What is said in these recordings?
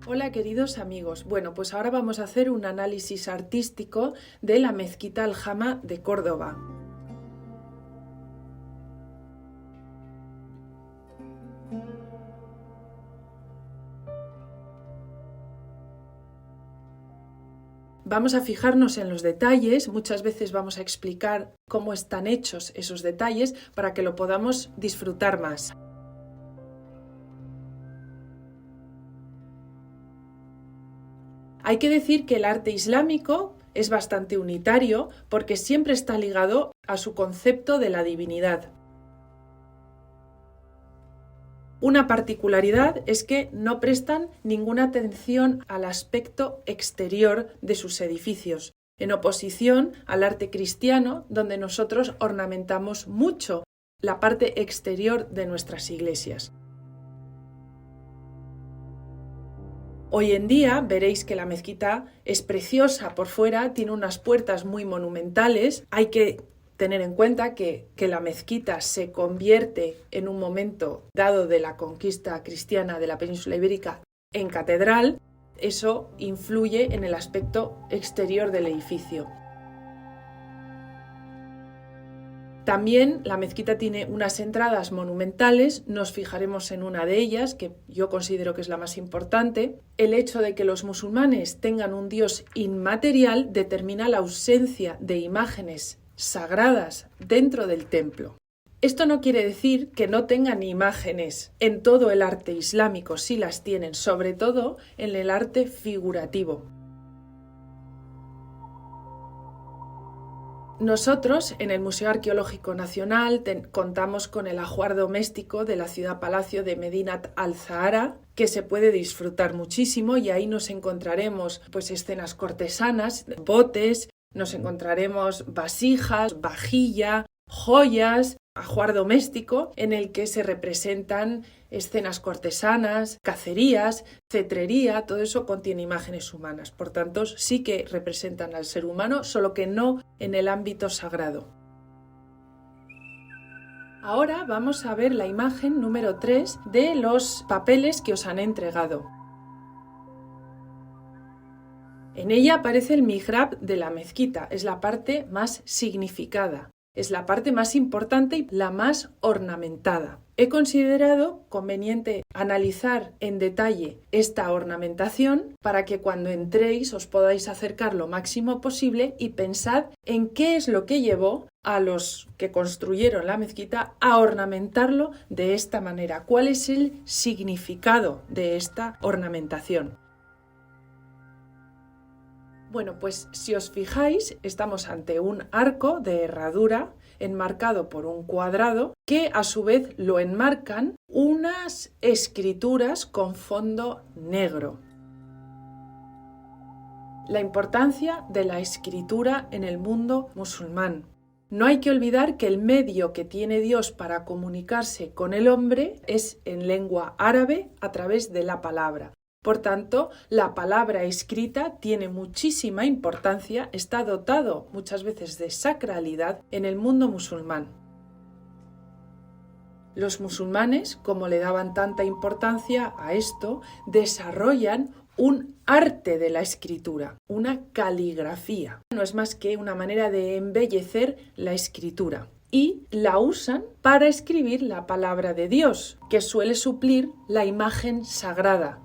Hola queridos amigos, bueno pues ahora vamos a hacer un análisis artístico de la Mezquita Aljama de Córdoba. Vamos a fijarnos en los detalles, muchas veces vamos a explicar cómo están hechos esos detalles para que lo podamos disfrutar más. Hay que decir que el arte islámico es bastante unitario porque siempre está ligado a su concepto de la divinidad. Una particularidad es que no prestan ninguna atención al aspecto exterior de sus edificios, en oposición al arte cristiano, donde nosotros ornamentamos mucho la parte exterior de nuestras iglesias. Hoy en día veréis que la mezquita es preciosa por fuera, tiene unas puertas muy monumentales. Hay que tener en cuenta que la mezquita se convierte en un momento dado de la conquista cristiana de la península ibérica en catedral. Eso influye en el aspecto exterior del edificio. También la mezquita tiene unas entradas monumentales, nos fijaremos en una de ellas, que yo considero que es la más importante. El hecho de que los musulmanes tengan un Dios inmaterial determina la ausencia de imágenes sagradas dentro del templo. Esto no quiere decir que no tengan imágenes en todo el arte islámico, sí las tienen, sobre todo en el arte figurativo. Nosotros en el Museo Arqueológico Nacional contamos con el ajuar doméstico de la ciudad-palacio de Medinat al-Zahara, que se puede disfrutar muchísimo, y ahí nos encontraremos pues escenas cortesanas, botes, nos encontraremos vasijas, vajilla, joyas, ajuar doméstico en el que se representan escenas cortesanas, cacerías, cetrería, todo eso contiene imágenes humanas. Por tanto, sí que representan al ser humano, solo que no en el ámbito sagrado. Ahora vamos a ver la imagen número 3 de los papeles que os han entregado. En ella aparece el mihrab de la mezquita, es la parte más significada. Es la parte más importante y la más ornamentada. He considerado conveniente analizar en detalle esta ornamentación para que cuando entréis os podáis acercar lo máximo posible y pensad en qué es lo que llevó a los que construyeron la mezquita a ornamentarlo de esta manera. ¿Cuál es el significado de esta ornamentación? Bueno, pues si os fijáis, estamos ante un arco de herradura enmarcado por un cuadrado que a su vez lo enmarcan unas escrituras con fondo negro. La importancia de la escritura en el mundo musulmán. No hay que olvidar que el medio que tiene Dios para comunicarse con el hombre es en lengua árabe a través de la palabra. Por tanto, la palabra escrita tiene muchísima importancia, está dotado muchas veces de sacralidad en el mundo musulmán. Los musulmanes, como le daban tanta importancia a esto, desarrollan un arte de la escritura, una caligrafía. No es más que una manera de embellecer la escritura. Y la usan para escribir la palabra de Dios, que suele suplir la imagen sagrada.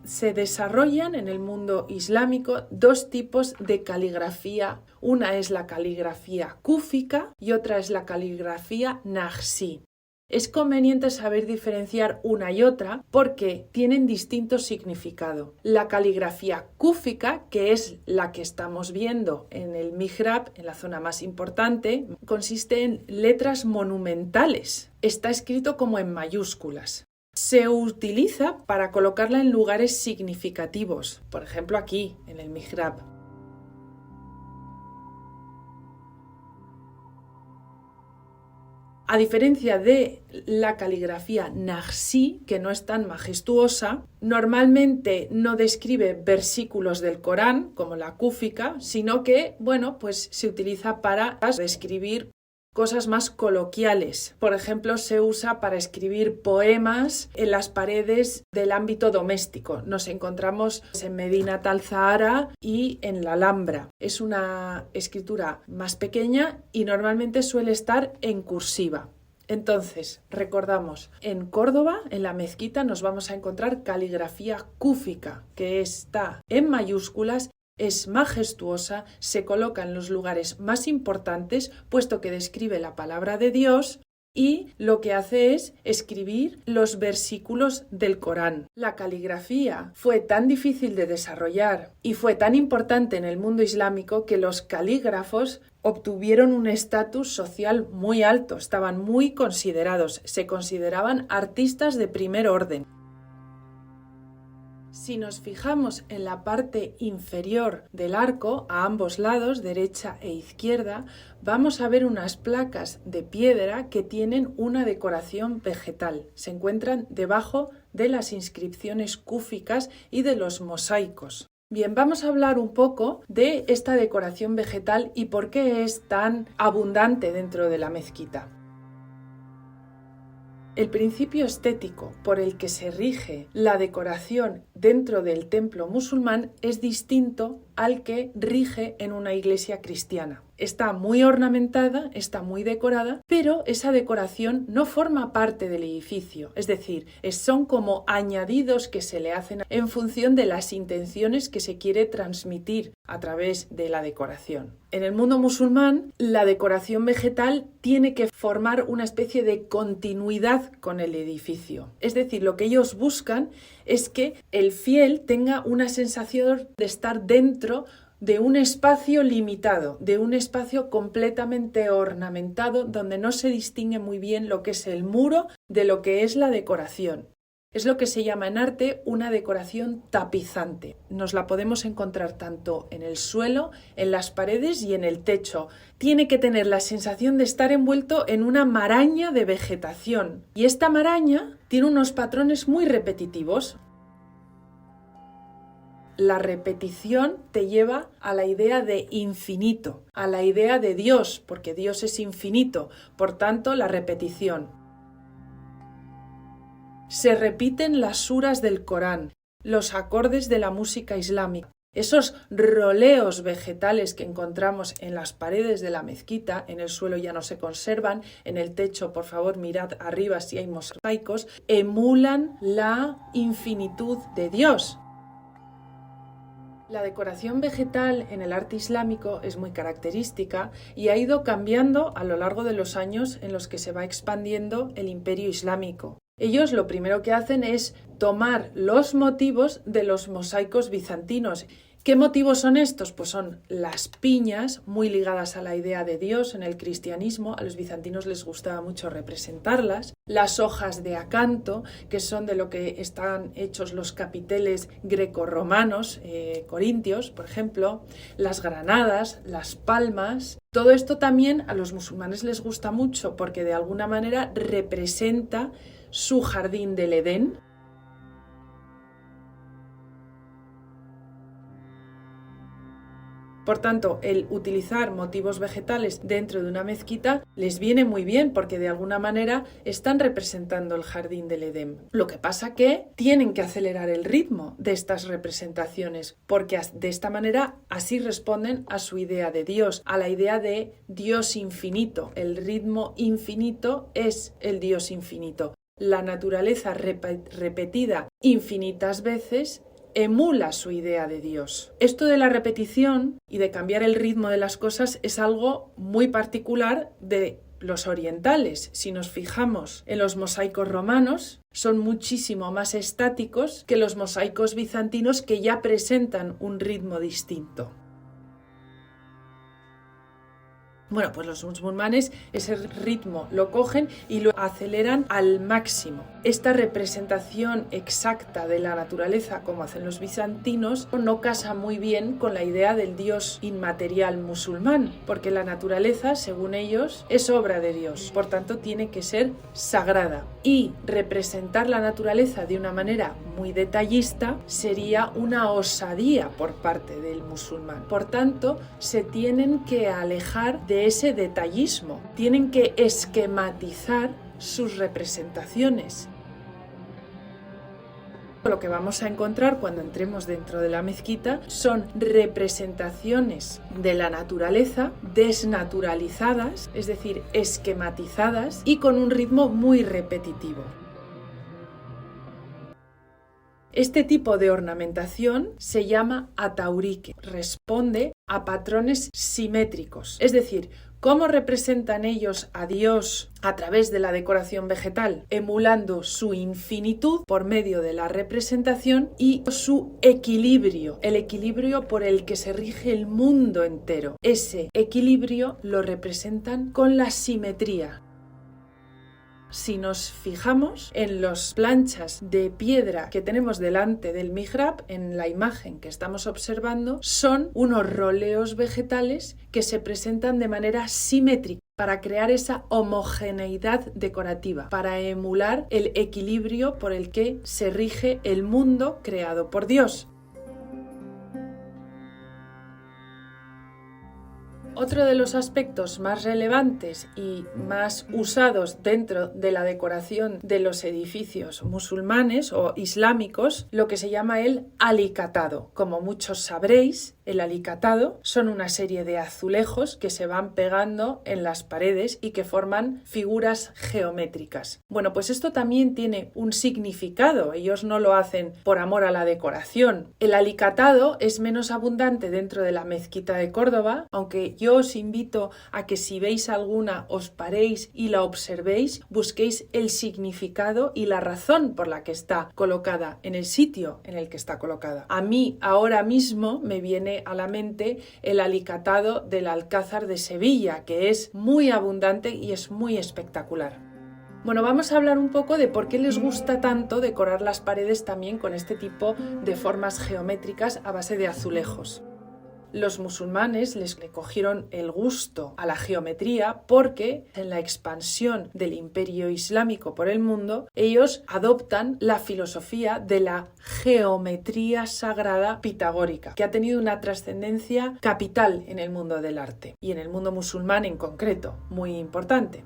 Se desarrollan en el mundo islámico dos tipos de caligrafía. Una es la caligrafía kúfica y otra es la caligrafía naqshí. Es conveniente saber diferenciar una y otra porque tienen distinto significado. La caligrafía kúfica, que es la que estamos viendo en el mihrab, en la zona más importante, consiste en letras monumentales. Está escrito como en mayúsculas. Se utiliza para colocarla en lugares significativos, por ejemplo aquí, en el mihrab. A diferencia de la caligrafía naqshí, que no es tan majestuosa, normalmente no describe versículos del Corán, como la kúfica, sino que, bueno, pues se utiliza para describir cosas más coloquiales. Por ejemplo, se usa para escribir poemas en las paredes del ámbito doméstico. Nos encontramos en Medinat al-Zahara y en la Alhambra. Es una escritura más pequeña y normalmente suele estar en cursiva. Entonces, recordamos, en Córdoba, en la mezquita, nos vamos a encontrar caligrafía cúfica, que está en mayúsculas, es majestuosa, se coloca en los lugares más importantes, puesto que describe la palabra de Dios y lo que hace es escribir los versículos del Corán. La caligrafía fue tan difícil de desarrollar y fue tan importante en el mundo islámico que los calígrafos obtuvieron un estatus social muy alto, estaban muy considerados, se consideraban artistas de primer orden. Si nos fijamos en la parte inferior del arco, a ambos lados, derecha e izquierda, vamos a ver unas placas de piedra que tienen una decoración vegetal. Se encuentran debajo de las inscripciones cúficas y de los mosaicos. Bien, vamos a hablar un poco de esta decoración vegetal y por qué es tan abundante dentro de la mezquita. El principio estético por el que se rige la decoración dentro del templo musulmán es distinto al que rige en una iglesia cristiana. Está muy ornamentada, está muy decorada, pero esa decoración no forma parte del edificio, es decir, son como añadidos que se le hacen en función de las intenciones que se quiere transmitir a través de la decoración. En el mundo musulmán, la decoración vegetal tiene que formar una especie de continuidad con el edificio. Es decir, lo que ellos buscan es que el fiel tenga una sensación de estar dentro de un espacio limitado, de un espacio completamente ornamentado donde no se distingue muy bien lo que es el muro de lo que es la decoración. Es lo que se llama en arte una decoración tapizante. Nos la podemos encontrar tanto en el suelo, en las paredes y en el techo. Tiene que tener la sensación de estar envuelto en una maraña de vegetación. Y esta maraña tiene unos patrones muy repetitivos. La repetición te lleva a la idea de infinito, a la idea de Dios, porque Dios es infinito, por tanto la repetición. Se repiten las suras del Corán, los acordes de la música islámica. Esos roleos vegetales que encontramos en las paredes de la mezquita, en el suelo ya no se conservan, en el techo, por favor, mirad arriba si hay mosaicos, emulan la infinitud de Dios. La decoración vegetal en el arte islámico es muy característica y ha ido cambiando a lo largo de los años en los que se va expandiendo el imperio islámico. Ellos lo primero que hacen es tomar los motivos de los mosaicos bizantinos. ¿Qué motivos son estos? Pues son las piñas, muy ligadas a la idea de Dios en el cristianismo, a los bizantinos les gustaba mucho representarlas, las hojas de acanto, que son de lo que están hechos los capiteles grecorromanos, corintios, por ejemplo, las granadas, las palmas. Todo esto también a los musulmanes les gusta mucho porque de alguna manera representa su jardín del Edén. Por tanto, el utilizar motivos vegetales dentro de una mezquita les viene muy bien porque de alguna manera están representando el jardín del Edén. Lo que pasa que tienen que acelerar el ritmo de estas representaciones porque de esta manera así responden a su idea de Dios, a la idea de Dios infinito. El ritmo infinito es el Dios infinito. La naturaleza repetida infinitas veces emula su idea de Dios. Esto de la repetición y de cambiar el ritmo de las cosas es algo muy particular de los orientales. Si nos fijamos en los mosaicos romanos, son muchísimo más estáticos que los mosaicos bizantinos que ya presentan un ritmo distinto. Bueno, pues los musulmanes ese ritmo lo cogen y lo aceleran al máximo. Esta representación exacta de la naturaleza, como hacen los bizantinos, no casa muy bien con la idea del Dios inmaterial musulmán, porque la naturaleza, según ellos, es obra de Dios, por tanto tiene que ser sagrada. Y representar la naturaleza de una manera muy detallista sería una osadía por parte del musulmán. Por tanto, se tienen que alejar de de ese detallismo, tienen que esquematizar sus representaciones. Lo que vamos a encontrar cuando entremos dentro de la mezquita son representaciones de la naturaleza desnaturalizadas, es decir, esquematizadas y con un ritmo muy repetitivo. Este tipo de ornamentación se llama ataurique, responde a patrones simétricos, es decir, ¿cómo representan ellos a Dios a través de la decoración vegetal? Emulando su infinitud por medio de la representación y su equilibrio, el equilibrio por el que se rige el mundo entero. Ese equilibrio lo representan con la simetría. Si nos fijamos en las planchas de piedra que tenemos delante del mihrab, en la imagen que estamos observando, son unos roleos vegetales que se presentan de manera simétrica para crear esa homogeneidad decorativa, para emular el equilibrio por el que se rige el mundo creado por Dios. Otro de los aspectos más relevantes y más usados dentro de la decoración de los edificios musulmanes o islámicos, lo que se llama el alicatado. Como muchos sabréis, el alicatado son una serie de azulejos que se van pegando en las paredes y que forman figuras geométricas. Bueno, pues esto también tiene un significado. Ellos no lo hacen por amor a la decoración. El alicatado es menos abundante dentro de la mezquita de Córdoba, aunque yo os invito a que si veis alguna os paréis y la observéis, busquéis el significado y la razón por la que está colocada en el sitio en el que está colocada. A mí ahora mismo me viene a la mente el alicatado del Alcázar de Sevilla, que es muy abundante y es muy espectacular. Bueno, vamos a hablar un poco de por qué les gusta tanto decorar las paredes también con este tipo de formas geométricas a base de azulejos. Los musulmanes le cogieron el gusto a la geometría porque en la expansión del imperio islámico por el mundo, ellos adoptan la filosofía de la geometría sagrada pitagórica, que ha tenido una trascendencia capital en el mundo del arte y en el mundo musulmán en concreto, muy importante.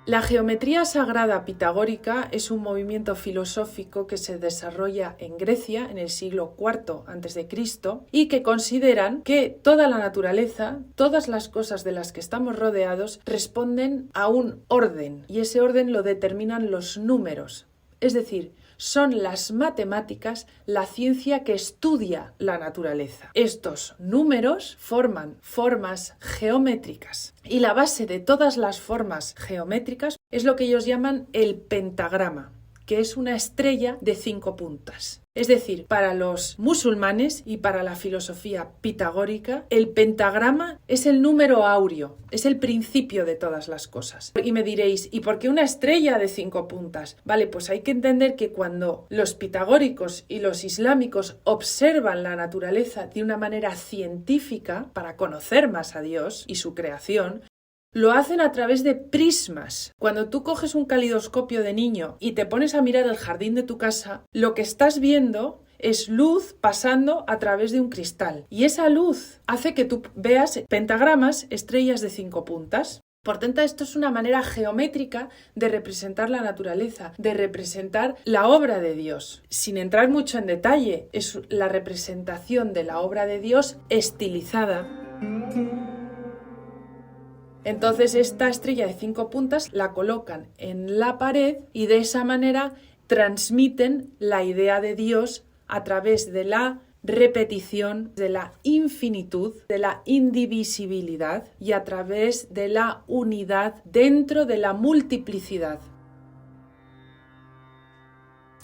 La geometría sagrada pitagórica es un movimiento filosófico que se desarrolla en Grecia en el siglo IV a.C. y que consideran que toda la naturaleza, todas las cosas de las que estamos rodeados, responden a un orden y ese orden lo determinan los números. Es decir, son las matemáticas la ciencia que estudia la naturaleza. Estos números forman formas geométricas y la base de todas las formas geométricas es lo que ellos llaman el pentagrama, que es una estrella de 5 puntas. Es decir, para los musulmanes y para la filosofía pitagórica, el pentagrama es el número áureo, es el principio de todas las cosas. Y me diréis, ¿y por qué una estrella de 5 puntas? Vale, pues hay que entender que cuando los pitagóricos y los islámicos observan la naturaleza de una manera científica para conocer más a Dios y su creación, lo hacen a través de prismas. Cuando tú coges un calidoscopio de niño y te pones a mirar el jardín de tu casa, lo que estás viendo es luz pasando a través de un cristal. Y esa luz hace que tú veas pentagramas, estrellas de 5 puntas. Por tanto, esto es una manera geométrica de representar la naturaleza, de representar la obra de Dios. Sin entrar mucho en detalle, es la representación de la obra de Dios estilizada. Entonces esta estrella de 5 puntas la colocan en la pared y de esa manera transmiten la idea de Dios a través de la repetición, de la infinitud, de la indivisibilidad y a través de la unidad dentro de la multiplicidad.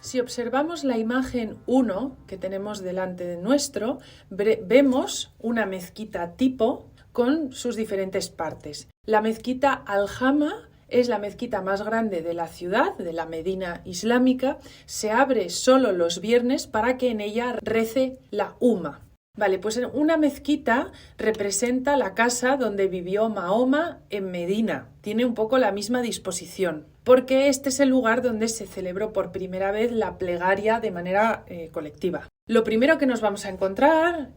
Si observamos la imagen 1 que tenemos delante de nuestro, vemos una mezquita tipo con sus diferentes partes. La mezquita Al-Jama es la mezquita más grande de la ciudad, de la Medina islámica. Se abre solo los viernes para que en ella rece la Umma. Vale, pues una mezquita representa la casa donde vivió Mahoma en Medina. Tiene un poco la misma disposición, porque este es el lugar donde se celebró por primera vez la plegaria de manera colectiva. Lo primero que nos vamos a encontrar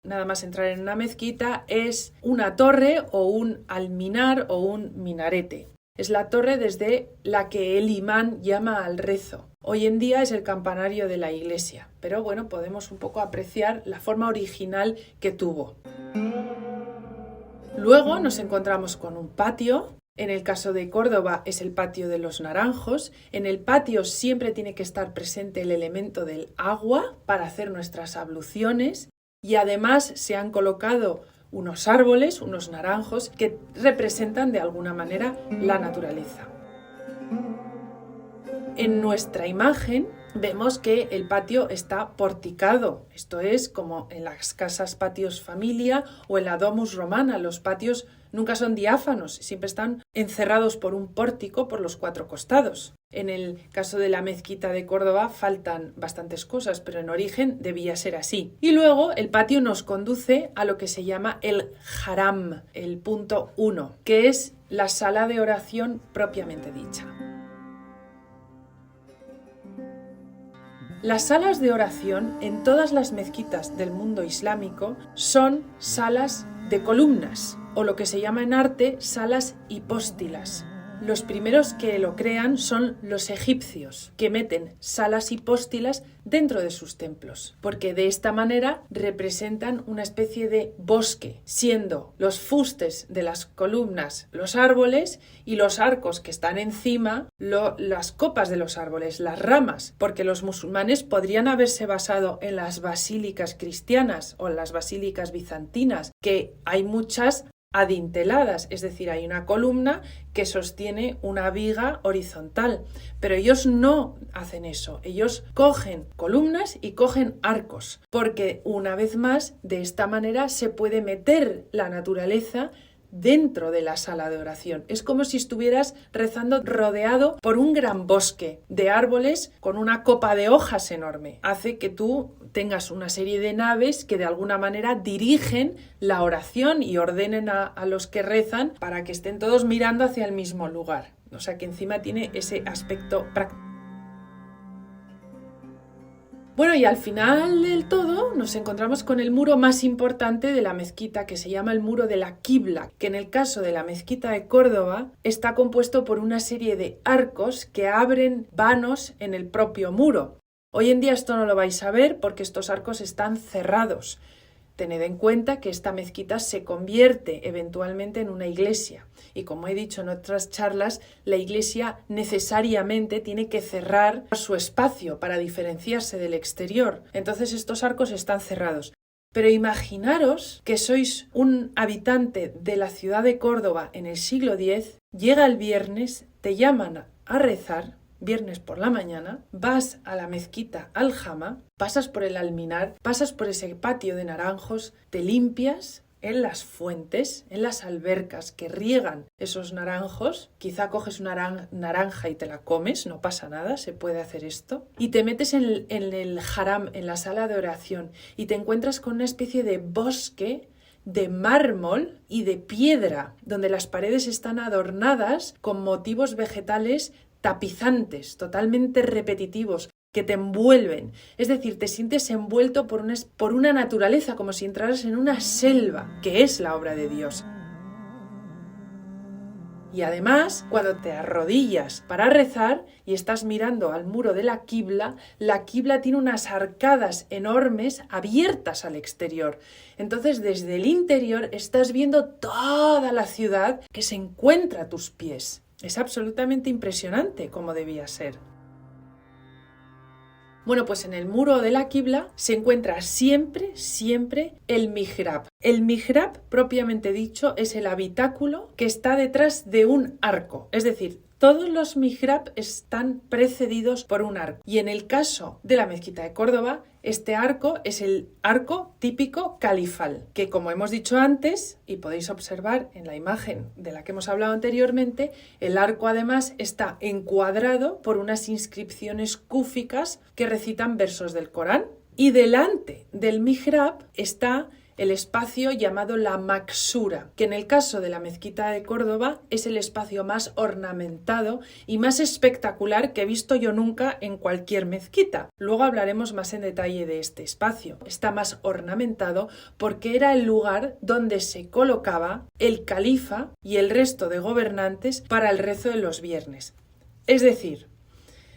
nada más entrar en una mezquita, es una torre o un alminar o un minarete. Es la torre desde la que el imán llama al rezo. Hoy en día es el campanario de la iglesia, pero bueno, podemos un poco apreciar la forma original que tuvo. Luego nos encontramos con un patio. En el caso de Córdoba es el patio de los Naranjos. En el patio siempre tiene que estar presente el elemento del agua para hacer nuestras abluciones y además se han colocado unos árboles, unos naranjos, que representan de alguna manera la naturaleza. En nuestra imagen vemos que el patio está porticado, esto es como en las casas patios familia o en la domus romana, los patios nunca son diáfanos, siempre están encerrados por un pórtico por los 4 costados. En el caso de la mezquita de Córdoba faltan bastantes cosas, pero en origen debía ser así. Y luego el patio nos conduce a lo que se llama el haram, el punto 1, que es la sala de oración propiamente dicha. Las salas de oración en todas las mezquitas del mundo islámico son salas de columnas, o lo que se llama en arte salas hipóstilas. Los primeros que lo crean son los egipcios, que meten salas hipóstilas dentro de sus templos, porque de esta manera representan una especie de bosque, siendo los fustes de las columnas los árboles y los arcos que están encima las copas de los árboles, las ramas, porque los musulmanes podrían haberse basado en las basílicas cristianas o en las basílicas bizantinas, que hay muchas adinteladas, es decir, hay una columna que sostiene una viga horizontal, pero ellos no hacen eso, ellos cogen columnas y cogen arcos, porque una vez más, de esta manera se puede meter la naturaleza dentro de la sala de oración. Es como si estuvieras rezando rodeado por un gran bosque de árboles con una copa de hojas enorme. Hace que tú tengas una serie de naves que de alguna manera dirigen la oración y ordenen a los que rezan para que estén todos mirando hacia el mismo lugar. O sea que encima tiene ese aspecto práctico. Bueno, y al final del todo nos encontramos con el muro más importante de la mezquita, que se llama el muro de la Qibla, que en el caso de la mezquita de Córdoba está compuesto por una serie de arcos que abren vanos en el propio muro. Hoy en día esto no lo vais a ver porque estos arcos están cerrados. Tened en cuenta que esta mezquita se convierte eventualmente en una iglesia y, como he dicho en otras charlas, la iglesia necesariamente tiene que cerrar su espacio para diferenciarse del exterior. Entonces estos arcos están cerrados. Pero imaginaros que sois un habitante de la ciudad de Córdoba en el siglo X, llega el viernes, te llaman a rezar, viernes por la mañana, vas a la mezquita Al-Jama, pasas por el alminar, pasas por ese patio de naranjos, te limpias en las fuentes, en las albercas que riegan esos naranjos, quizá coges una naranja y te la comes, no pasa nada, se puede hacer esto, y te metes en el haram, en la sala de oración, y te encuentras con una especie de bosque de mármol y de piedra, donde las paredes están adornadas con motivos vegetales tapizantes, totalmente repetitivos, que te envuelven. Es decir, te sientes envuelto por una naturaleza, como si entraras en una selva, que es la obra de Dios. Y además, cuando te arrodillas para rezar y estás mirando al muro de la Qibla tiene unas arcadas enormes abiertas al exterior. Entonces, desde el interior estás viendo toda la ciudad que se encuentra a tus pies. Es absolutamente impresionante como debía ser. Bueno, pues en el muro de la Qibla se encuentra siempre el mihrab. El mihrab, propiamente dicho, es el habitáculo que está detrás de un arco. Es decir, todos los mihrab están precedidos por un arco. Y en el caso de la mezquita de Córdoba, este arco es el arco típico califal, que como hemos dicho antes, y podéis observar en la imagen de la que hemos hablado anteriormente, el arco además está encuadrado por unas inscripciones cúficas que recitan versos del Corán. Y delante del mihrab está el espacio llamado la Maksura, que en el caso de la mezquita de Córdoba es el espacio más ornamentado y más espectacular que he visto yo nunca en cualquier mezquita. Luego hablaremos más en detalle de este espacio. Está más ornamentado porque era el lugar donde se colocaba el califa y el resto de gobernantes para el rezo de los viernes. Es decir,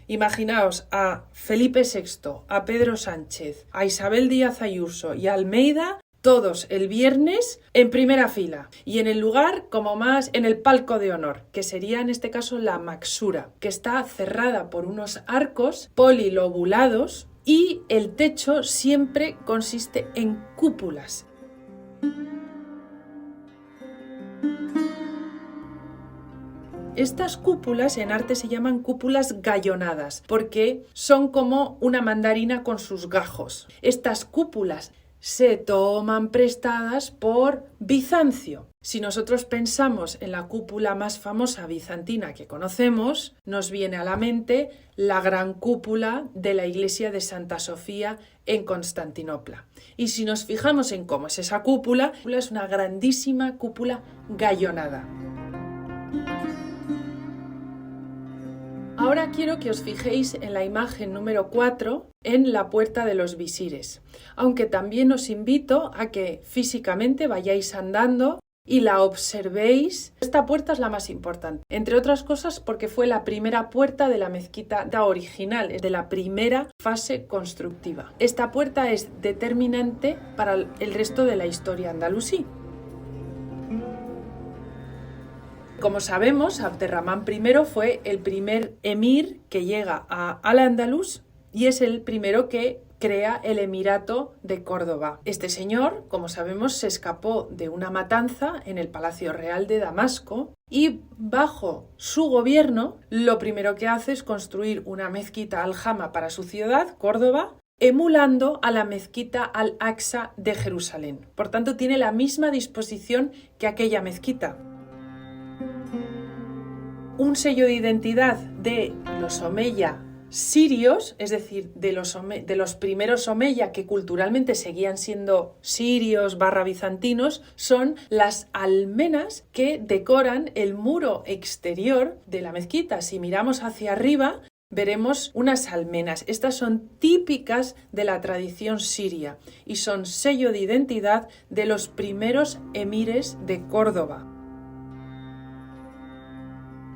imaginaos a Felipe VI, a Pedro Sánchez, a Isabel Díaz Ayuso y a Almeida, todos el viernes en primera fila y en el lugar como más en el palco de honor, que sería en este caso la Maksura, que está cerrada por unos arcos polilobulados y el techo siempre consiste en cúpulas. Estas cúpulas en arte se llaman cúpulas gallonadas porque son como una mandarina con sus gajos. Estas cúpulas se toman prestadas por Bizancio. Si nosotros pensamos en la cúpula más famosa bizantina que conocemos, nos viene a la mente la gran cúpula de la iglesia de Santa Sofía en Constantinopla. Y si nos fijamos en cómo es esa cúpula, es una grandísima cúpula gallonada. Ahora quiero que os fijéis en la imagen número 4, en la puerta de los visires, aunque también os invito a que físicamente vayáis andando y la observéis. Esta puerta es la más importante, entre otras cosas porque fue la primera puerta de la mezquita original, de la primera fase constructiva. Esta puerta es determinante para el resto de la historia andalusí. Como sabemos, Abderramán I fue el primer emir que llega a Al-Ándalus y es el primero que crea el Emirato de Córdoba. Este señor, como sabemos, se escapó de una matanza en el Palacio Real de Damasco y bajo su gobierno lo primero que hace es construir una mezquita Al-Jama para su ciudad, Córdoba, emulando a la mezquita Al-Aqsa de Jerusalén. Por tanto, tiene la misma disposición que aquella mezquita. Un sello de identidad de los omeya sirios, es decir, de los primeros omeya que culturalmente seguían siendo sirios / bizantinos, son las almenas que decoran el muro exterior de la mezquita. Si miramos hacia arriba, veremos unas almenas. Estas son típicas de la tradición siria y son sello de identidad de los primeros emires de Córdoba.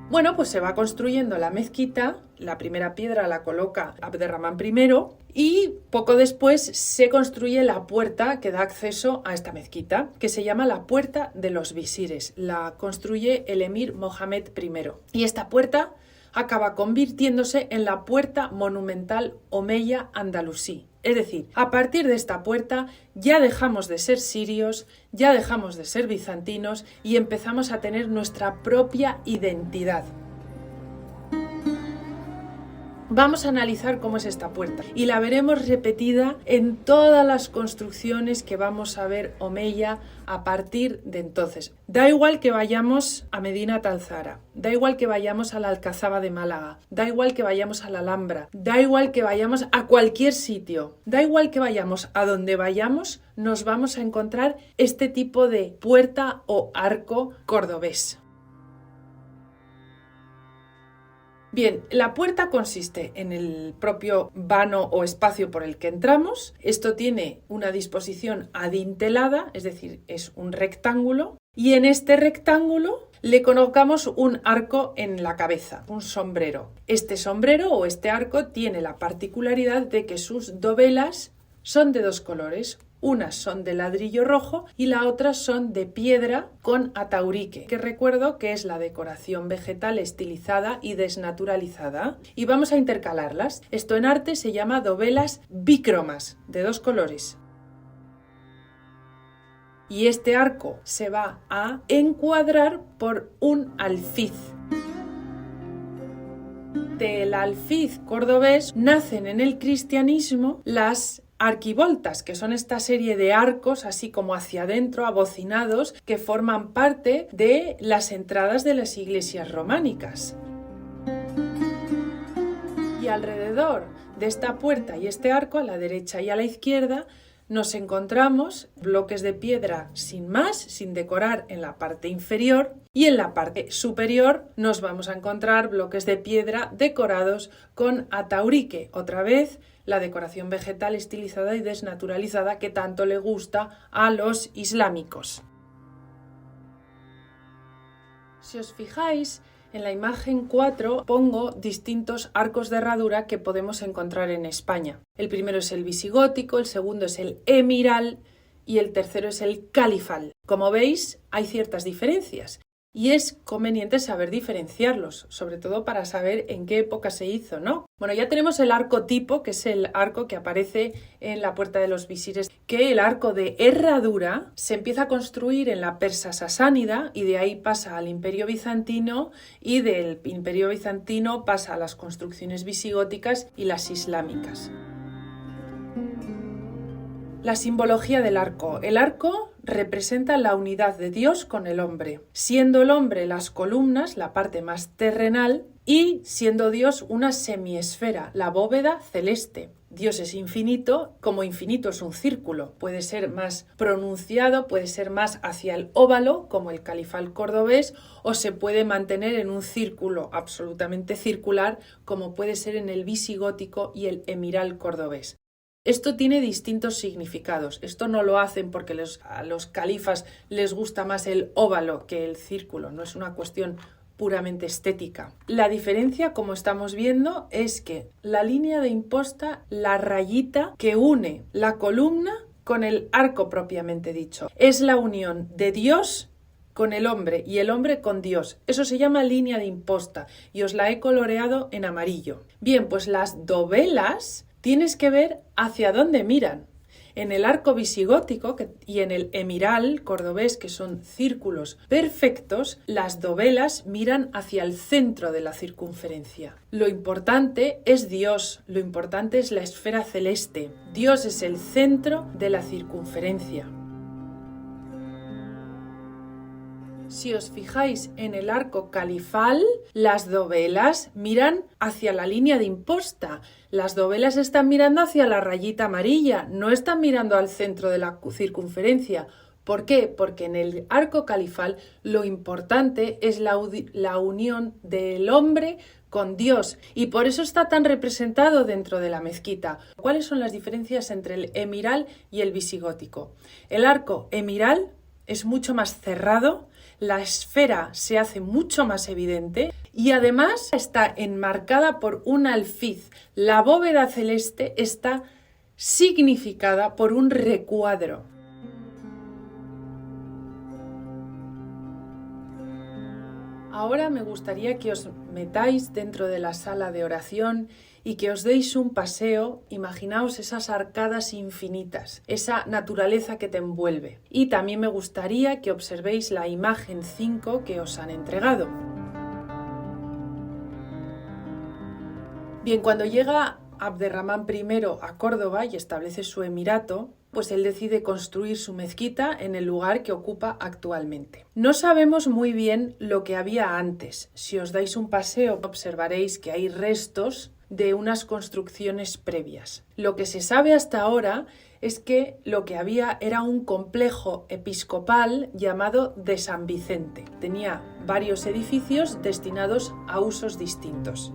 Bueno, pues se va construyendo la mezquita, la primera piedra la coloca Abderramán I y poco después se construye la puerta que da acceso a esta mezquita, que se llama la Puerta de los Visires. La construye el emir Mohamed I. Y esta puerta acaba convirtiéndose en la puerta monumental omeya andalusí. Es decir, a partir de esta puerta ya dejamos de ser sirios, ya dejamos de ser bizantinos y empezamos a tener nuestra propia identidad. Vamos a analizar cómo es esta puerta y la veremos repetida en todas las construcciones que vamos a ver omeya a partir de entonces. Da igual que vayamos a Medinat al-Zahra, da igual que vayamos a la Alcazaba de Málaga, da igual que vayamos a la Alhambra, da igual que vayamos a cualquier sitio, da igual que vayamos a donde vayamos, nos vamos a encontrar este tipo de puerta o arco cordobés. Bien, la puerta consiste en el propio vano o espacio por el que entramos. Esto tiene una disposición adintelada, es decir, es un rectángulo, y en este rectángulo le colocamos un arco en la cabeza, un sombrero. Este sombrero o este arco tiene la particularidad de que sus dovelas son de dos colores. Unas son de ladrillo rojo y la otra son de piedra con ataurique, que recuerdo que es la decoración vegetal estilizada y desnaturalizada. Y vamos a intercalarlas. Esto en arte se llama dovelas bícromas, de dos colores. Y este arco se va a encuadrar por un alfiz. Del alfiz cordobés nacen en el cristianismo las arquivoltas, que son esta serie de arcos así como hacia adentro, abocinados, que forman parte de las entradas de las iglesias románicas. Y alrededor de esta puerta y este arco, a la derecha y a la izquierda, nos encontramos bloques de piedra sin más, sin decorar en la parte inferior, y en la parte superior nos vamos a encontrar bloques de piedra decorados con ataurique, otra vez la decoración vegetal estilizada y desnaturalizada que tanto le gusta a los islámicos. Si os fijáis, en la imagen 4 pongo distintos arcos de herradura que podemos encontrar en España. El primero es el visigótico, el segundo es el emiral y el tercero es el califal. Como veis, hay ciertas diferencias y es conveniente saber diferenciarlos, sobre todo para saber en qué época se hizo, ¿no? Bueno, ya tenemos el arco tipo, que es el arco que aparece en la puerta de los visires, que el arco de herradura se empieza a construir en la Persa sasánida y de ahí pasa al Imperio Bizantino y del Imperio Bizantino pasa a las construcciones visigóticas y las islámicas. La simbología del arco. El arco representa la unidad de Dios con el hombre, siendo el hombre las columnas, la parte más terrenal, y siendo Dios una semiesfera, la bóveda celeste. Dios es infinito, como infinito es un círculo, puede ser más pronunciado, puede ser más hacia el óvalo, como el califal cordobés, o se puede mantener en un círculo absolutamente circular, como puede ser en el visigótico y el emiral cordobés. Esto tiene distintos significados. Esto no lo hacen porque a los califas les gusta más el óvalo que el círculo. No es una cuestión puramente estética. La diferencia, como estamos viendo, es que la línea de imposta, la rayita que une la columna con el arco propiamente dicho, es la unión de Dios con el hombre y el hombre con Dios. Eso se llama línea de imposta y os la he coloreado en amarillo. Bien, pues las dovelas tienes que ver hacia dónde miran. En el arco visigótico y en el emiral cordobés, que son círculos perfectos, las dovelas miran hacia el centro de la circunferencia. Lo importante es Dios, lo importante es la esfera celeste. Dios es el centro de la circunferencia. Si os fijáis en el arco califal, las dovelas miran hacia la línea de imposta. Las dovelas están mirando hacia la rayita amarilla, no están mirando al centro de la circunferencia. ¿Por qué? Porque en el arco califal lo importante es la unión del hombre con Dios y por eso está tan representado dentro de la mezquita. ¿Cuáles son las diferencias entre el emiral y el visigótico? El arco emiral es mucho más cerrado, la esfera se hace mucho más evidente y además está enmarcada por un alfiz. La bóveda celeste está significada por un recuadro. Ahora me gustaría que os metáis dentro de la sala de oración y que os deis un paseo. Imaginaos esas arcadas infinitas, esa naturaleza que te envuelve. Y también me gustaría que observéis la imagen 5 que os han entregado. Bien, cuando llega Abderramán I a Córdoba y establece su emirato, pues él decide construir su mezquita en el lugar que ocupa actualmente. No sabemos muy bien lo que había antes. Si os dais un paseo, observaréis que hay restos de unas construcciones previas. Lo que se sabe hasta ahora es que lo que había era un complejo episcopal llamado de San Vicente. Tenía varios edificios destinados a usos distintos.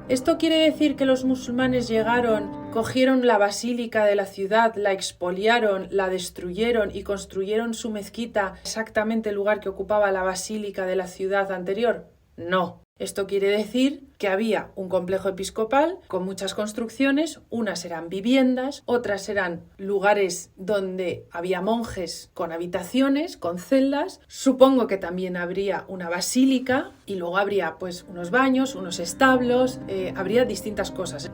¿Esto quiere decir que los musulmanes llegaron, cogieron la basílica de la ciudad, la expoliaron, la destruyeron y construyeron su mezquita exactamente el lugar que ocupaba la basílica de la ciudad anterior? No. Esto quiere decir que había un complejo episcopal con muchas construcciones, unas eran viviendas, otras eran lugares donde había monjes con habitaciones, con celdas. Supongo que también habría una basílica y luego habría pues unos baños, unos establos, habría distintas cosas.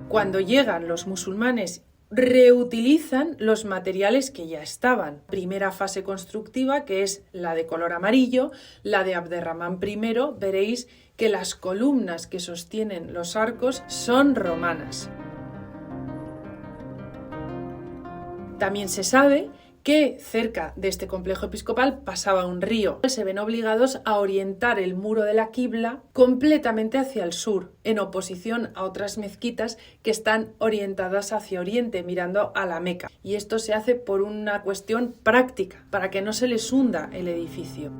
Cuando llegan los musulmanes, reutilizan los materiales que ya estaban. Primera fase constructiva, que es la de color amarillo, la de Abderramán I, veréis que las columnas que sostienen los arcos son romanas. También se sabe que cerca de este complejo episcopal pasaba un río. Se ven obligados a orientar el muro de la quibla completamente hacia el sur, en oposición a otras mezquitas que están orientadas hacia oriente, mirando a la Meca. Y esto se hace por una cuestión práctica, para que no se les hunda el edificio.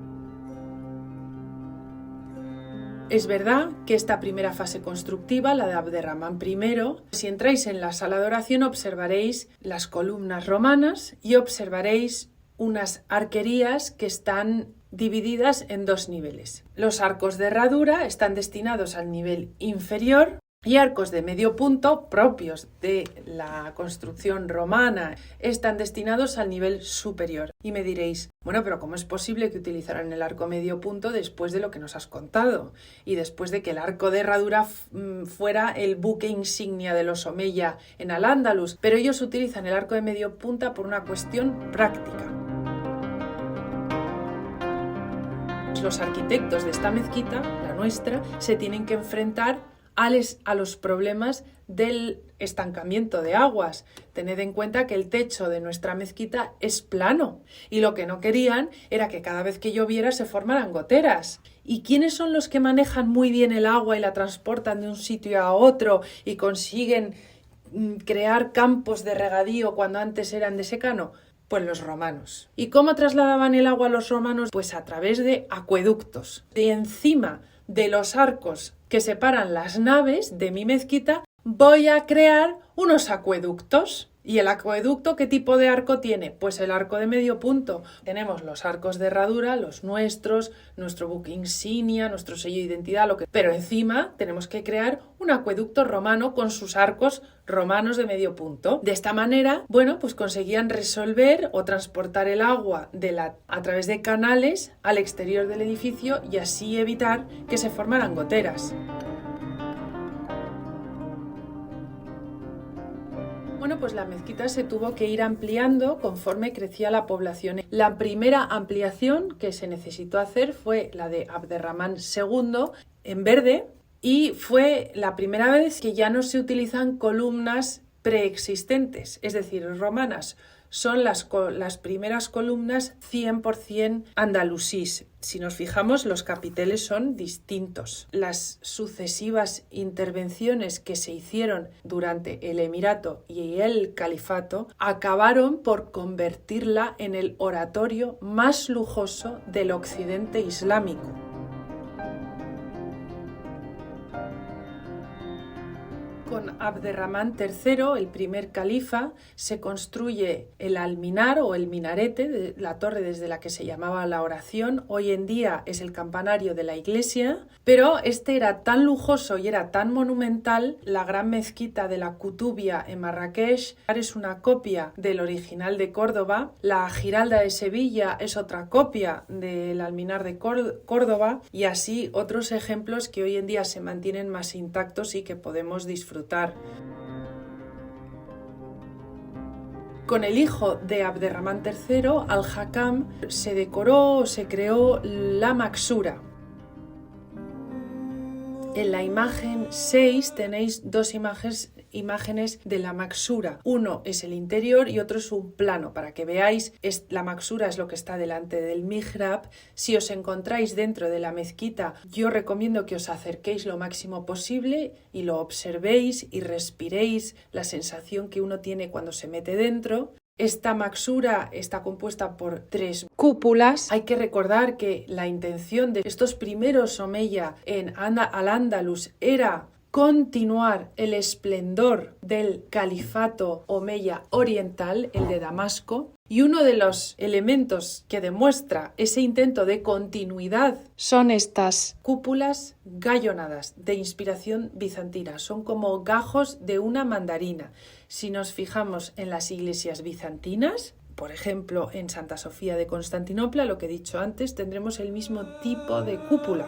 Es verdad que esta primera fase constructiva, la de Abderramán I, si entráis en la sala de oración observaréis las columnas romanas y observaréis unas arquerías que están divididas en dos niveles. Los arcos de herradura están destinados al nivel inferior y arcos de medio punto propios de la construcción romana están destinados al nivel superior. Y me diréis, bueno, pero ¿cómo es posible que utilizaran el arco medio punto después de lo que nos has contado? Y después de que el arco de herradura fuera el buque insignia de los Omeya en Al-Ándalus. Pero ellos utilizan el arco de medio punta por una cuestión práctica. Los arquitectos de esta mezquita, la nuestra, se tienen que enfrentar a los problemas del estancamiento de aguas. Tened en cuenta que el techo de nuestra mezquita es plano y lo que no querían era que cada vez que lloviera se formaran goteras. ¿Y quiénes son los que manejan muy bien el agua y la transportan de un sitio a otro y consiguen crear campos de regadío cuando antes eran de secano? Pues los romanos. ¿Y cómo trasladaban el agua a los romanos? Pues a través de acueductos. De encima de los arcos que separan las naves de mi mezquita, voy a crear unos acueductos. ¿Y el acueducto qué tipo de arco tiene? Pues el arco de medio punto. Tenemos los arcos de herradura, los nuestros, nuestro buque insignia, nuestro sello de identidad, pero encima tenemos que crear un acueducto romano con sus arcos romanos de medio punto. De esta manera, bueno, pues conseguían resolver o transportar el agua a través de canales al exterior del edificio y así evitar que se formaran goteras. Bueno, pues la mezquita se tuvo que ir ampliando conforme crecía la población. La primera ampliación que se necesitó hacer fue la de Abderramán II en verde y fue la primera vez que ya no se utilizan columnas preexistentes, es decir, romanas. Son las primeras columnas 100% andalusís. Si nos fijamos, los capiteles son distintos. Las sucesivas intervenciones que se hicieron durante el emirato y el califato acabaron por convertirla en el oratorio más lujoso del occidente islámico. Con Abderramán III, el primer califa, se construye el alminar o el minarete, la torre desde la que se llamaba la oración. Hoy en día es el campanario de la iglesia, pero este era tan lujoso y era tan monumental. La gran mezquita de la Kutubia en Marrakech es una copia del original de Córdoba. La Giralda de Sevilla es otra copia del alminar de Córdoba y así otros ejemplos que hoy en día se mantienen más intactos y que podemos disfrutar. Con el hijo de Abderramán III, Al-Hakam, se creó la Maksura. En la imagen 6 tenéis dos imágenes de la Maksura. Uno es el interior y otro es un plano. Para que veáis, la Maksura es lo que está delante del mihrab. Si os encontráis dentro de la mezquita, yo recomiendo que os acerquéis lo máximo posible y lo observéis y respiréis la sensación que uno tiene cuando se mete dentro. Esta Maksura está compuesta por 3 cúpulas. Hay que recordar que la intención de estos primeros Omeya en Al-Ándalus era continuar el esplendor del califato Omeya oriental, el de Damasco, y uno de los elementos que demuestra ese intento de continuidad son estas cúpulas gallonadas de inspiración bizantina. Son como gajos de una mandarina. Si nos fijamos en las iglesias bizantinas, por ejemplo en Santa Sofía de Constantinopla, lo que he dicho antes, tendremos el mismo tipo de cúpula.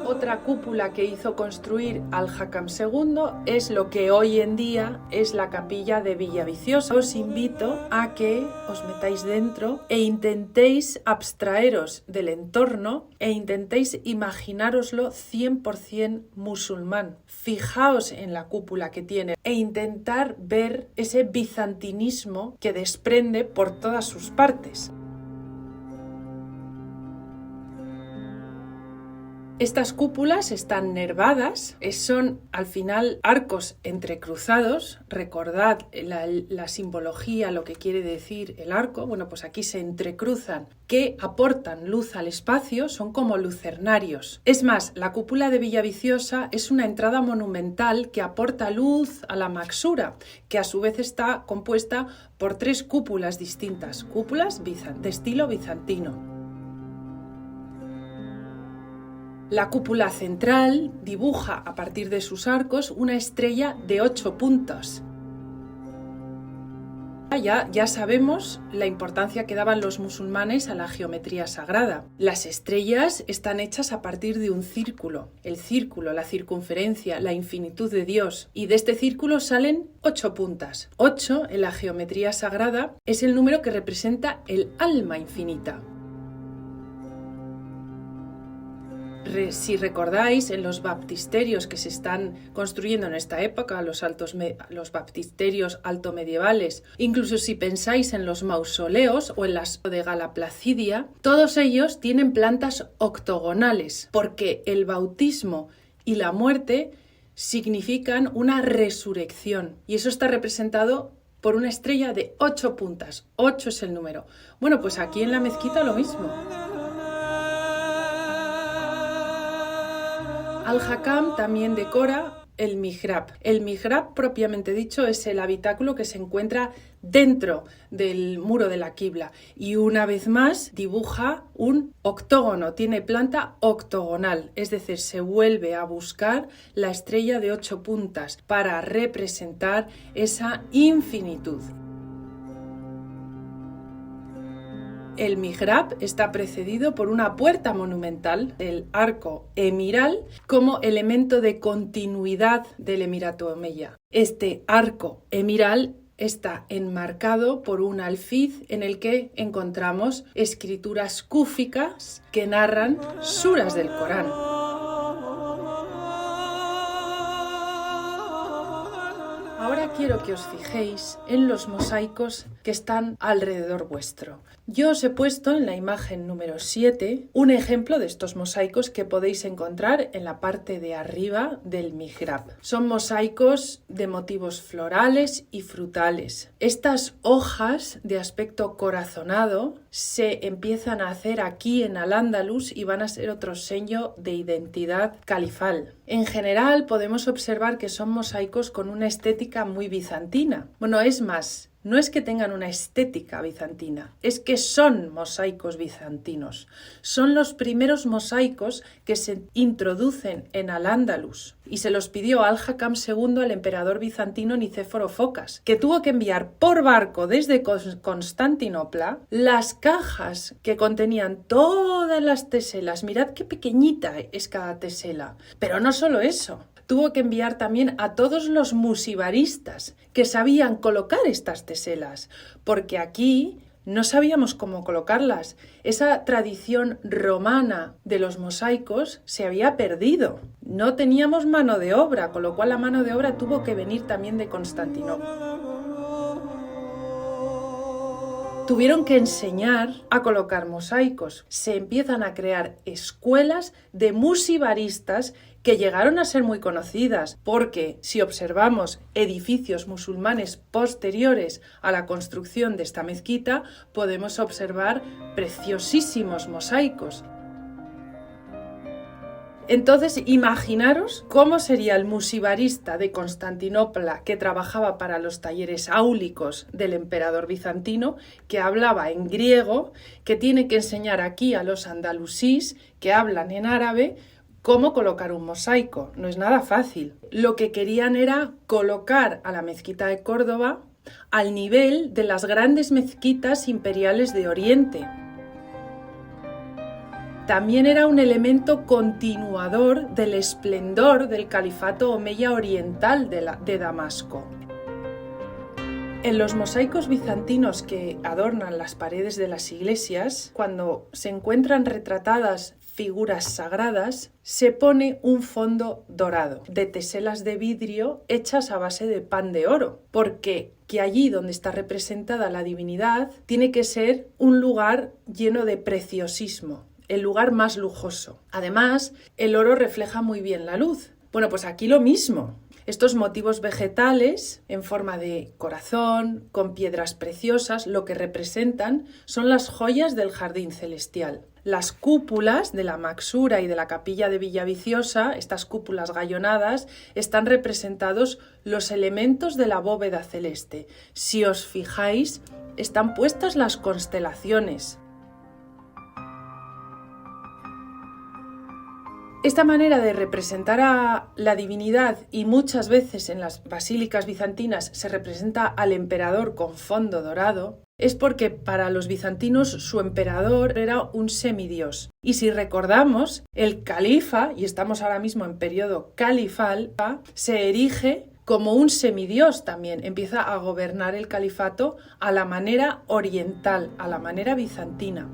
Otra cúpula que hizo construir Al-Hakam II es lo que hoy en día es la capilla de Villaviciosa. Os invito a que os metáis dentro e intentéis abstraeros del entorno e intentéis imaginároslo 100% musulmán. Fijaos en la cúpula que tiene e intentar ver ese bizantinismo que desprende por todas sus partes. Estas cúpulas están nervadas, son al final arcos entrecruzados. Recordad la simbología, lo que quiere decir el arco. Bueno, pues aquí se entrecruzan, que aportan luz al espacio, son como lucernarios. Es más, la cúpula de Villaviciosa es una entrada monumental que aporta luz a la Maxura, que a su vez está compuesta por 3 cúpulas distintas, cúpulas de estilo bizantino. La cúpula central dibuja a partir de sus arcos una estrella de 8 puntos. Ya sabemos la importancia que daban los musulmanes a la geometría sagrada. Las estrellas están hechas a partir de un círculo. El círculo, la circunferencia, la infinitud de Dios. Y de este círculo salen 8 puntas. 8 en la geometría sagrada es el número que representa el alma infinita. Si recordáis, en los baptisterios que se están construyendo en esta época, los baptisterios altomedievales, incluso si pensáis en los mausoleos o en las de Gala Placidia, todos ellos tienen plantas octogonales, porque el bautismo y la muerte significan una resurrección, y eso está representado por una estrella de 8 puntas. 8 es el número. Bueno, pues aquí en la mezquita lo mismo. Al-Hakam también decora el mihrab. El mihrab, propiamente dicho, es el habitáculo que se encuentra dentro del muro de la quibla y una vez más dibuja un octógono, tiene planta octogonal, es decir, se vuelve a buscar la estrella de 8 puntas para representar esa infinitud. El mihrab está precedido por una puerta monumental, el arco emiral, como elemento de continuidad del Emirato Omeya. Este arco emiral está enmarcado por un alfiz en el que encontramos escrituras cúficas que narran suras del Corán. Ahora quiero que os fijéis en los mosaicos que están alrededor vuestro. Yo os he puesto en la imagen número 7 un ejemplo de estos mosaicos que podéis encontrar en la parte de arriba del mihrab. Son mosaicos de motivos florales y frutales. Estas hojas de aspecto corazonado se empiezan a hacer aquí en Al-Ándalus y van a ser otro sello de identidad califal. En general podemos observar que son mosaicos con una estética muy bizantina. Bueno, es más, no es que tengan una estética bizantina, es que son mosaicos bizantinos. Son los primeros mosaicos que se introducen en Al-Ándalus y se los pidió Al-Hakam II al emperador bizantino Nicéforo Focas, que tuvo que enviar por barco desde Constantinopla las cajas que contenían todas las teselas. Mirad qué pequeñita es cada tesela. Pero no solo eso. Tuvo que enviar también a todos los musibaristas que sabían colocar estas teselas, porque aquí no sabíamos cómo colocarlas. Esa tradición romana de los mosaicos se había perdido. No teníamos mano de obra, con lo cual la mano de obra tuvo que venir también de Constantinopla. Tuvieron que enseñar a colocar mosaicos. Se empiezan a crear escuelas de musibaristas que llegaron a ser muy conocidas, porque si observamos edificios musulmanes posteriores a la construcción de esta mezquita, podemos observar preciosísimos mosaicos. Entonces, imaginaros cómo sería el musibarista de Constantinopla que trabajaba para los talleres áulicos del emperador bizantino, que hablaba en griego, que tiene que enseñar aquí a los andalusíes que hablan en árabe cómo colocar un mosaico. No es nada fácil. Lo que querían era colocar a la mezquita de Córdoba al nivel de las grandes mezquitas imperiales de Oriente. También era un elemento continuador del esplendor del califato omeya oriental de Damasco. En los mosaicos bizantinos que adornan las paredes de las iglesias, cuando se encuentran retratadas figuras sagradas, se pone un fondo dorado de teselas de vidrio hechas a base de pan de oro, porque que allí donde está representada la divinidad tiene que ser un lugar lleno de preciosismo, el lugar más lujoso. Además, el oro refleja muy bien la luz. Bueno, pues aquí lo mismo. Estos motivos vegetales en forma de corazón, con piedras preciosas, lo que representan son las joyas del jardín celestial. Las cúpulas de la Maxura y de la capilla de Villaviciosa, estas cúpulas gallonadas, están representados los elementos de la bóveda celeste. Si os fijáis, están puestas las constelaciones. Esta manera de representar a la divinidad, y muchas veces en las basílicas bizantinas se representa al emperador con fondo dorado, es porque para los bizantinos su emperador era un semidios. Y si recordamos, el califa, y estamos ahora mismo en periodo califal, se erige como un semidios también, empieza a gobernar el califato a la manera oriental, a la manera bizantina.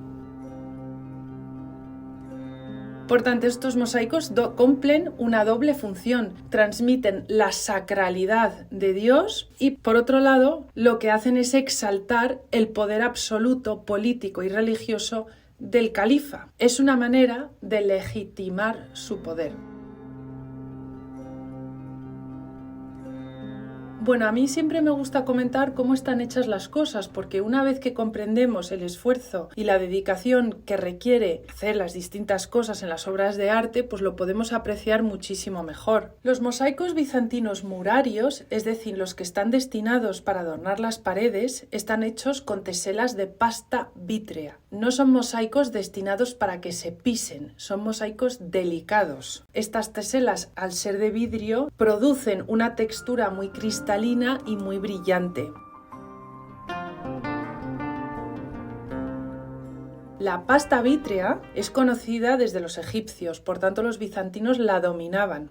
Por tanto, estos mosaicos cumplen una doble función, transmiten la sacralidad de Dios y, por otro lado, lo que hacen es exaltar el poder absoluto, político y religioso del califa. Es una manera de legitimar su poder. Bueno, a mí siempre me gusta comentar cómo están hechas las cosas, porque una vez que comprendemos el esfuerzo y la dedicación que requiere hacer las distintas cosas en las obras de arte, pues lo podemos apreciar muchísimo mejor. Los mosaicos bizantinos murarios, es decir, los que están destinados para adornar las paredes, están hechos con teselas de pasta vítrea. No son mosaicos destinados para que se pisen, son mosaicos delicados. Estas teselas, al ser de vidrio, producen una textura muy cristalina y muy brillante. La pasta vítrea es conocida desde los egipcios, por tanto los bizantinos la dominaban.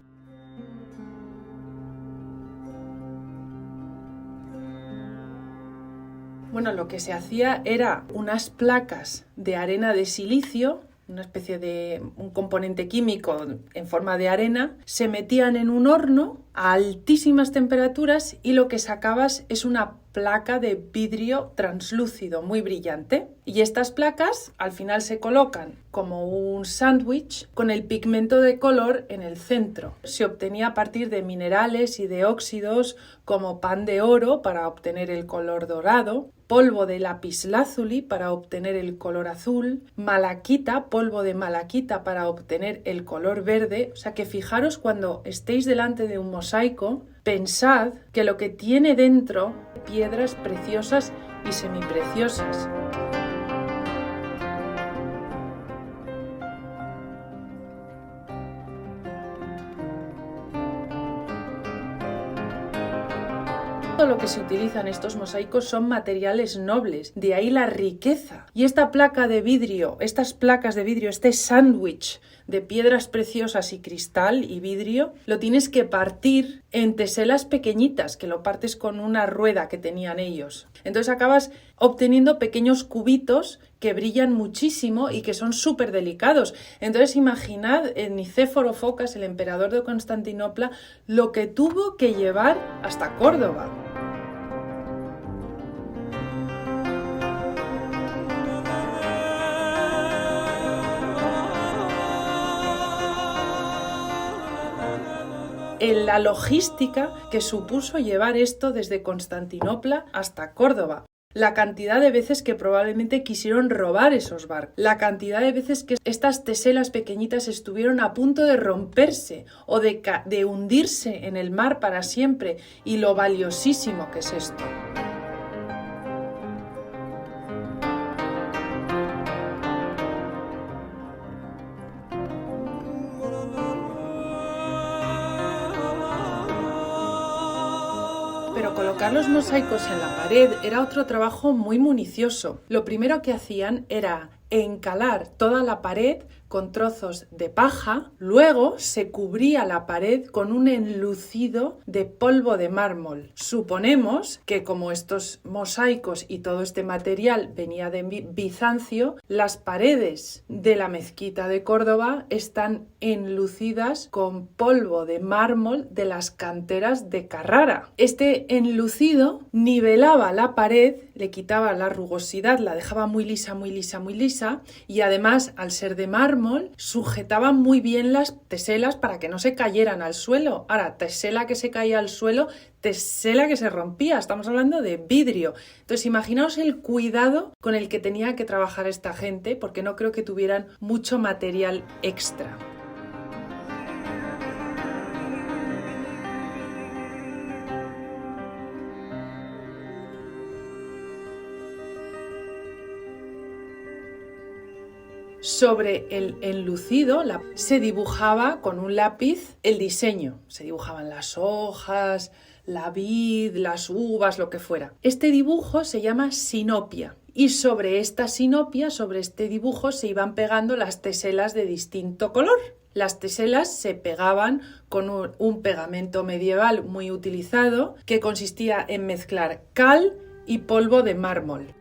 Bueno, lo que se hacía era unas placas de arena de silicio, una especie de un componente químico en forma de arena, se metían en un horno a altísimas temperaturas y lo que sacabas es una placa de vidrio translúcido muy brillante. Y estas placas al final se colocan como un sándwich con el pigmento de color en el centro. Se obtenía a partir de minerales y de óxidos como pan de oro para obtener el color dorado, polvo de lapislázuli para obtener el color azul, malaquita, polvo de malaquita para obtener el color verde. O sea que fijaros, cuando estéis delante de un mosaico, pensad que lo que tiene dentro piedras preciosas y semipreciosas. Todo lo que se utiliza en estos mosaicos son materiales nobles, de ahí la riqueza. Y esta placa de vidrio, estas placas de vidrio, este sándwich de piedras preciosas y cristal y vidrio, lo tienes que partir en teselas pequeñitas, que lo partes con una rueda que tenían ellos. Entonces acabas obteniendo pequeños cubitos que brillan muchísimo y que son súper delicados. Entonces imaginad Nicéforo Focas, el emperador de Constantinopla, lo que tuvo que llevar hasta Córdoba. En la logística que supuso llevar esto desde Constantinopla hasta Córdoba. La cantidad de veces que probablemente quisieron robar esos barcos, la cantidad de veces que estas teselas pequeñitas estuvieron a punto de romperse o de hundirse en el mar para siempre, y lo valiosísimo que es esto. Pero colocar los mosaicos en la pared era otro trabajo muy minucioso. Lo primero que hacían era encalar toda la pared con trozos de paja, luego se cubría la pared con un enlucido de polvo de mármol. Suponemos que como estos mosaicos y todo este material venía de Bizancio, las paredes de la mezquita de Córdoba están enlucidas con polvo de mármol de las canteras de Carrara. Este enlucido nivelaba la pared, le quitaba la rugosidad, la dejaba muy lisa, muy lisa, muy lisa, y además, al ser de mármol, sujetaban muy bien las teselas para que no se cayeran al suelo. Ahora, tesela que se caía al suelo, tesela que se rompía, estamos hablando de vidrio. Entonces, imaginaos el cuidado con el que tenía que trabajar esta gente, porque no creo que tuvieran mucho material extra. Sobre el enlucido se dibujaba con un lápiz el diseño. Se dibujaban las hojas, la vid, las uvas, lo que fuera. Este dibujo se llama sinopia. Y sobre esta sinopia, sobre este dibujo, se iban pegando las teselas de distinto color. Las teselas se pegaban con un pegamento medieval muy utilizado que consistía en mezclar cal y polvo de mármol.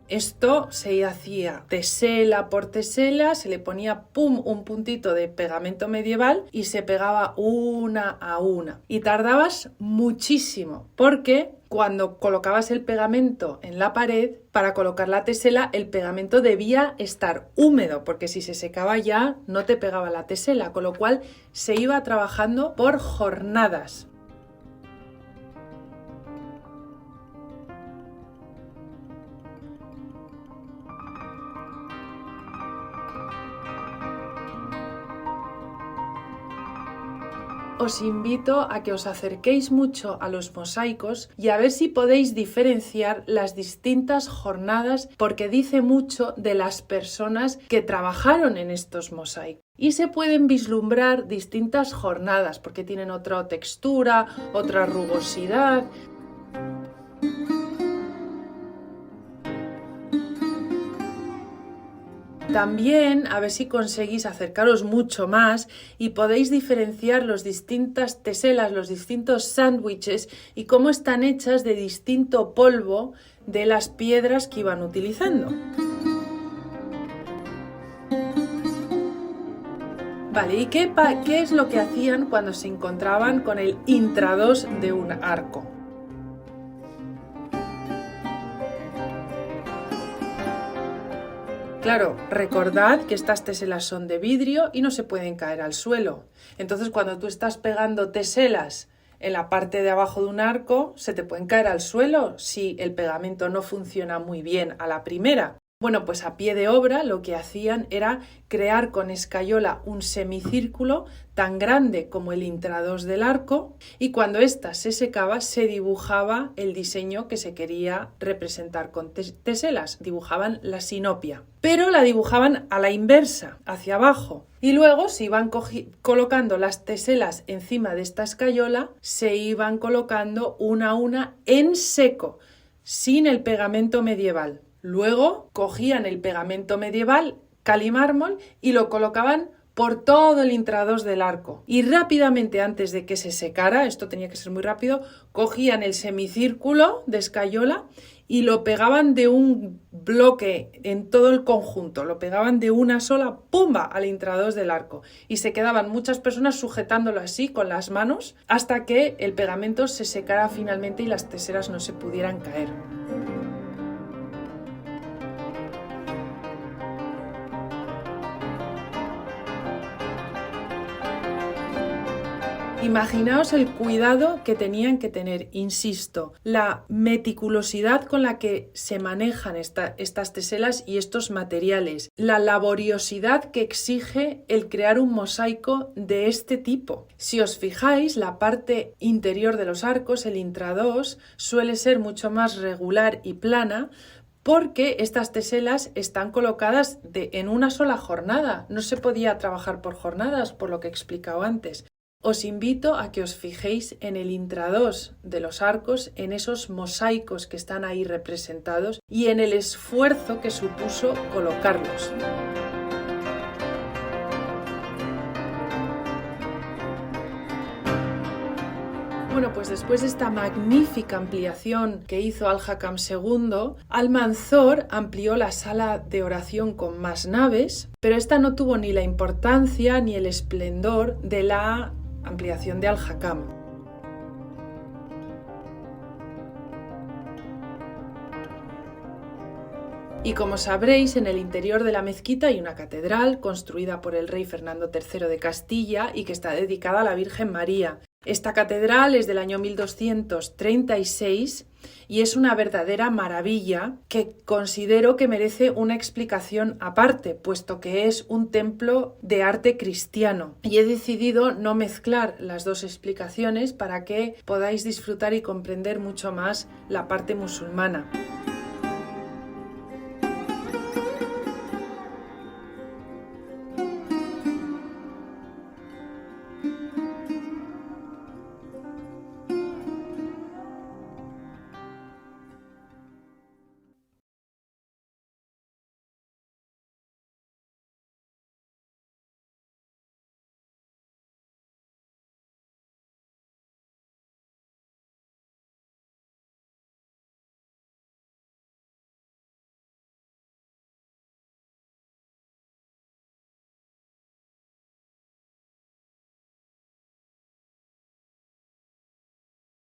Esto se hacía tesela por tesela, se le ponía un puntito de pegamento medieval y se pegaba una a una. Y tardabas muchísimo, porque cuando colocabas el pegamento en la pared, para colocar la tesela, el pegamento debía estar húmedo, porque si se secaba ya no te pegaba la tesela, con lo cual se iba trabajando por jornadas. Os invito a que os acerquéis mucho a los mosaicos y a ver si podéis diferenciar las distintas jornadas, porque dice mucho de las personas que trabajaron en estos mosaicos. Y se pueden vislumbrar distintas jornadas porque tienen otra textura, otra rugosidad. También a ver si conseguís acercaros mucho más y podéis diferenciar las distintas teselas, los distintos sándwiches y cómo están hechas de distinto polvo de las piedras que iban utilizando. Vale, ¿y qué es lo que hacían cuando se encontraban con el intrados de un arco? Claro, recordad que estas teselas son de vidrio y no se pueden caer al suelo. Entonces, cuando tú estás pegando teselas en la parte de abajo de un arco, se te pueden caer al suelo si el pegamento no funciona muy bien a la primera. Bueno, pues a pie de obra lo que hacían era crear con escayola un semicírculo tan grande como el intrados del arco, y cuando ésta se secaba se dibujaba el diseño que se quería representar con teselas, dibujaban la sinopia, pero la dibujaban a la inversa, hacia abajo, y luego se iban colocando las teselas encima de esta escayola, se iban colocando una a una en seco, sin el pegamento medieval. Luego cogían el pegamento medieval, cal y mármol, y lo colocaban por todo el intrados del arco. Y rápidamente, antes de que se secara, esto tenía que ser muy rápido, cogían el semicírculo de escayola y lo pegaban de un bloque en todo el conjunto, lo pegaban de una sola ¡pumba! Al intrados del arco. Y se quedaban muchas personas sujetándolo así con las manos hasta que el pegamento se secara finalmente y las teselas no se pudieran caer. Imaginaos el cuidado que tenían que tener, insisto, la meticulosidad con la que se manejan estas teselas y estos materiales, la laboriosidad que exige el crear un mosaico de este tipo. Si os fijáis, la parte interior de los arcos, el intrados, suele ser mucho más regular y plana, porque estas teselas están colocadas en una sola jornada. No se podía trabajar por jornadas, por lo que he explicado antes. Os invito a que os fijéis en el intrados de los arcos, en esos mosaicos que están ahí representados y en el esfuerzo que supuso colocarlos. Bueno, pues después de esta magnífica ampliación que hizo Al-Hakam II, Almanzor amplió la sala de oración con más naves, pero esta no tuvo ni la importancia ni el esplendor de la ampliación de Al-Hakam. Y como sabréis, en el interior de la mezquita hay una catedral construida por el rey Fernando III de Castilla y que está dedicada a la Virgen María. Esta catedral es del año 1236 y es una verdadera maravilla que considero que merece una explicación aparte, puesto que es un templo de arte cristiano. Y he decidido no mezclar las dos explicaciones para que podáis disfrutar y comprender mucho más la parte musulmana.